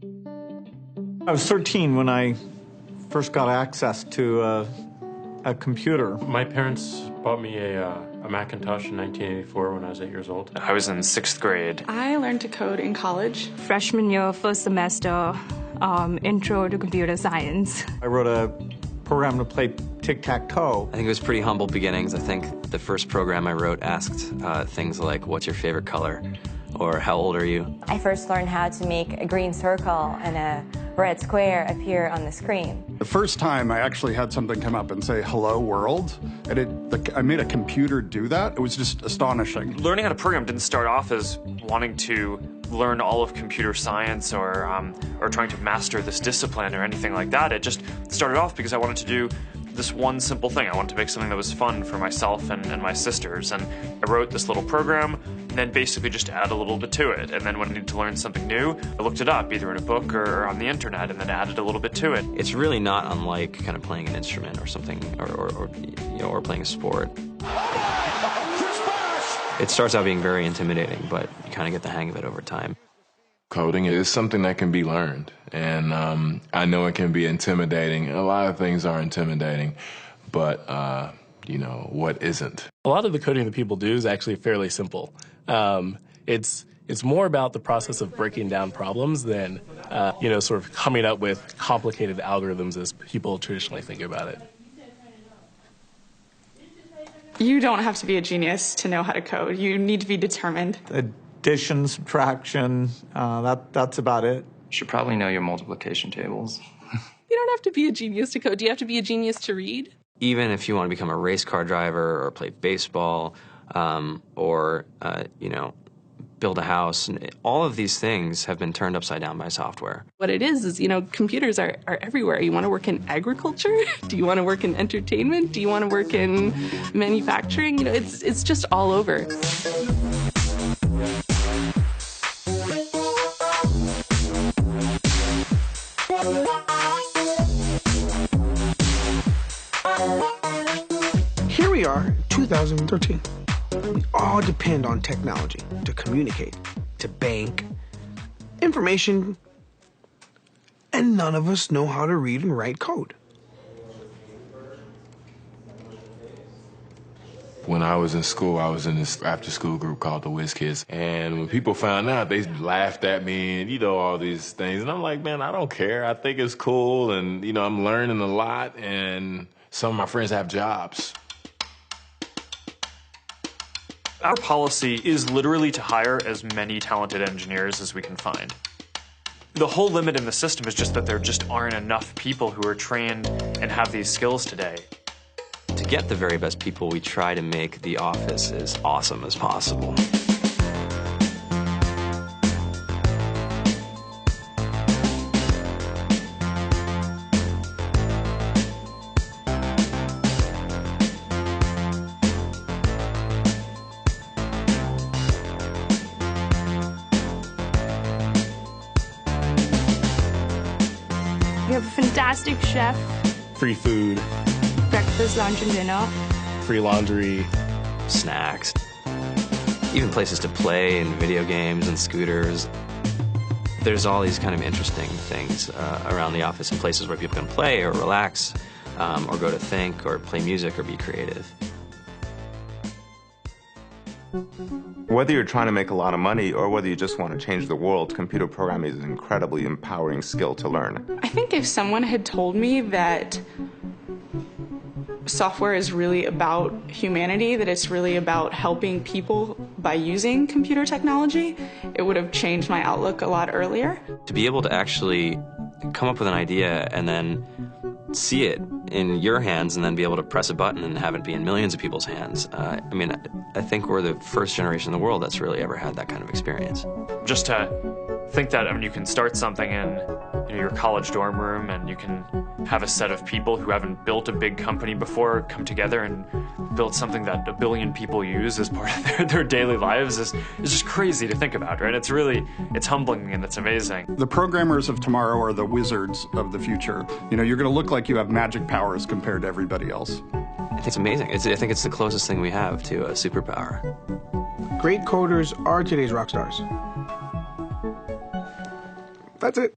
I was 13 when I first got access to a computer. My parents bought me a Macintosh in 1984 when I was 8 years old. I was in 6th grade. I learned to code in college. Freshman year, first semester, intro to computer science. I wrote a program to play tic-tac-toe. I think it was pretty humble beginnings. I think the first program I wrote asked things like, what's your favorite color? Or how old are you? I first learned how to make a green circle and a red square appear on the screen. The first time I actually had something come up and say, hello world, and I made a computer do that. It was just astonishing. Learning how to program didn't start off as wanting to learn all of computer science or trying to master this discipline or anything like that. It just started off because I wanted to do this one simple thing. I wanted to make something that was fun for myself and my sisters. And I wrote this little program and then basically just add a little bit to it. And then when I needed to learn something new, I looked it up either in a book or on the internet and then added a little bit to it. It's really not unlike kind of playing an instrument or something, or playing a sport. It starts out being very intimidating, but you kind of get the hang of it over time. Coding is something that can be learned, and I know it can be intimidating. A lot of things are intimidating, but what isn't? A lot of the coding that people do is actually fairly simple. It's more about the process of breaking down problems than sort of coming up with complicated algorithms as people traditionally think about it. You don't have to be a genius to know how to code. You need to be determined. Addition, subtraction, that's about it. You should probably know your multiplication tables. You don't have to be a genius to code. Do you have to be a genius to read? Even if you want to become a race car driver or play baseball or build a house, and all of these things have been turned upside down by software. What it is computers are everywhere. You want to work in agriculture? Do you want to work in entertainment? Do you want to work in manufacturing? It's just all over. Here we are, 2013. We all depend on technology to communicate, to bank, information, and none of us know how to read and write code. When I was in school, I was in this after-school group called the Whiz Kids. And when people found out, they laughed at me and, all these things. And I'm like, man, I don't care. I think it's cool. And, I'm learning a lot. And some of my friends have jobs. Our policy is literally to hire as many talented engineers as we can find. The whole limit in the system is just that there just aren't enough people who are trained and have these skills today. To get the very best people, we try to make the office as awesome as possible. We have a fantastic chef. Free food, Breakfast, lunch, and dinner. free laundry, snacks, even places to play and video games and scooters. There's all these kind of interesting things around the office and places where people can play or relax or go to think or play music or be creative. Whether you're trying to make a lot of money or whether you just want to change the world, computer programming is an incredibly empowering skill to learn. I think if someone had told me that software is really about humanity, that it's really about helping people by using computer technology, it would have changed my outlook a lot earlier. To be able to actually come up with an idea and then see it in your hands and then be able to press a button and have it be in millions of people's hands. I think we're the first generation in the world that's really ever had that kind of experience. Just to think that you can start something in your college dorm room and you can have a set of people who haven't built a big company before come together and build something that 1 billion people use as part of their daily lives is just crazy to think about, right? It's humbling and it's amazing. The programmers of tomorrow are the wizards of the future. You're going to look like you have magic powers compared to everybody else. I think it's amazing. I think it's the closest thing we have to a superpower. Great coders are today's rock stars. That's it.